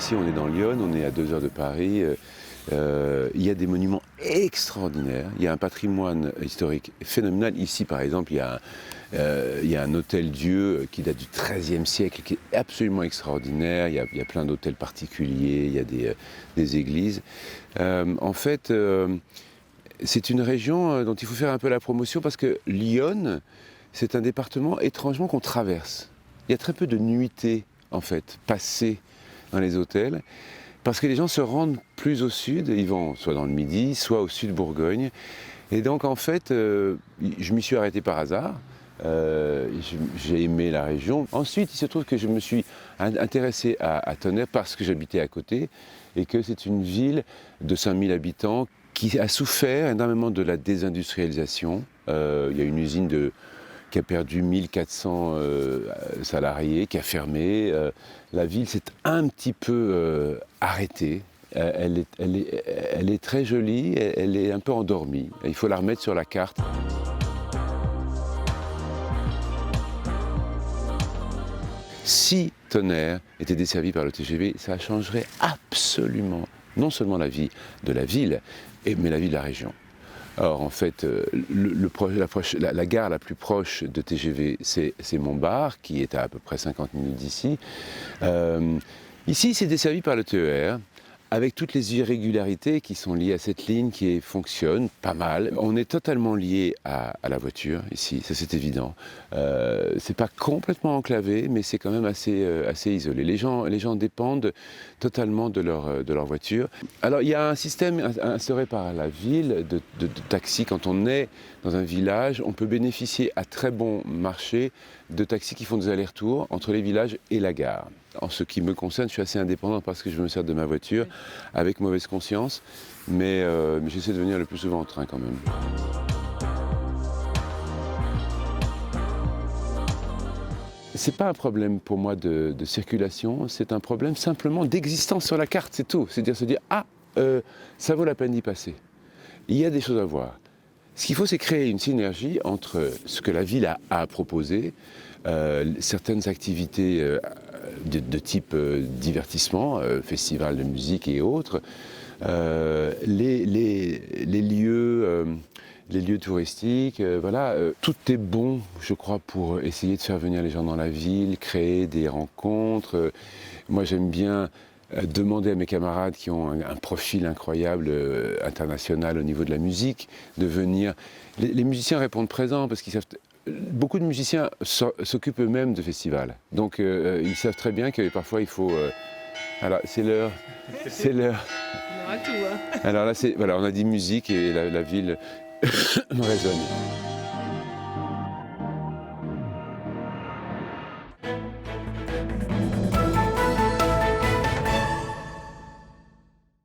ici, on est dans Lyon, on est à 2 heures de Paris. Il y a des monuments extraordinaires, il y a un patrimoine historique phénoménal. Ici, par exemple, il y a un hôtel-Dieu qui date du XIIIe siècle, qui est absolument extraordinaire. Il y a plein d'hôtels particuliers, il y a des églises. En fait, c'est une région dont il faut faire un peu la promotion parce que Lyon, c'est un département étrangement qu'on traverse. Il y a très peu de nuitées, en fait, passées dans les hôtels. Parce que les gens se rendent plus au sud, ils vont soit dans le Midi, soit au sud Bourgogne. Et donc en fait, je m'y suis arrêté par hasard, j'ai aimé la région. Ensuite, il se trouve que je me suis intéressé à Tonnerre parce que j'habitais à côté et que c'est une ville de 5000 habitants qui a souffert énormément de la désindustrialisation. Il y a une usine qui a perdu 1400 salariés, qui a fermé. La ville s'est un petit peu arrêtée. Elle est très jolie, elle est un peu endormie. Il faut la remettre sur la carte. Si Tonnerre était desservie par le TGV, ça changerait absolument, non seulement la vie de la ville, mais la vie de la région. Or, en fait, la gare la plus proche de TGV, c'est Montbard, qui est à peu près 50 minutes d'ici. Ici, c'est desservi par le TER, avec toutes les irrégularités qui sont liées à cette ligne qui fonctionne pas mal. On est totalement lié à la voiture ici, ça c'est évident. C'est pas complètement enclavé, mais c'est quand même assez isolé. Les gens dépendent totalement de leur voiture. Alors il y a un système instauré par la ville de taxis. Quand on est dans un village, on peut bénéficier à très bon marché de taxis qui font des allers-retours entre les villages et la gare. En ce qui me concerne, je suis assez indépendant parce que je me sers de ma voiture avec mauvaise conscience, mais j'essaie de venir le plus souvent en train quand même. C'est pas un problème pour moi de circulation, c'est un problème simplement d'existence sur la carte, c'est tout. C'est-à-dire se dire, ça vaut la peine d'y passer. Il y a des choses à voir. Ce qu'il faut, c'est créer une synergie entre ce que la ville a à proposer, certaines activités de type divertissement, festival de musique et autres, les lieux touristiques, voilà. Tout est bon, je crois, pour essayer de faire venir les gens dans la ville, créer des rencontres. Moi, j'aime bien demander à mes camarades qui ont un profil incroyable international au niveau de la musique, de venir. Les musiciens répondent présents parce qu'ils savent. Beaucoup de musiciens s'occupent eux-mêmes de festivals. Donc ils savent très bien que parfois il faut. Alors c'est l'heure. C'est l'heure. On aura tout, hein. Alors là, voilà, on a dit musique et la ville résonne.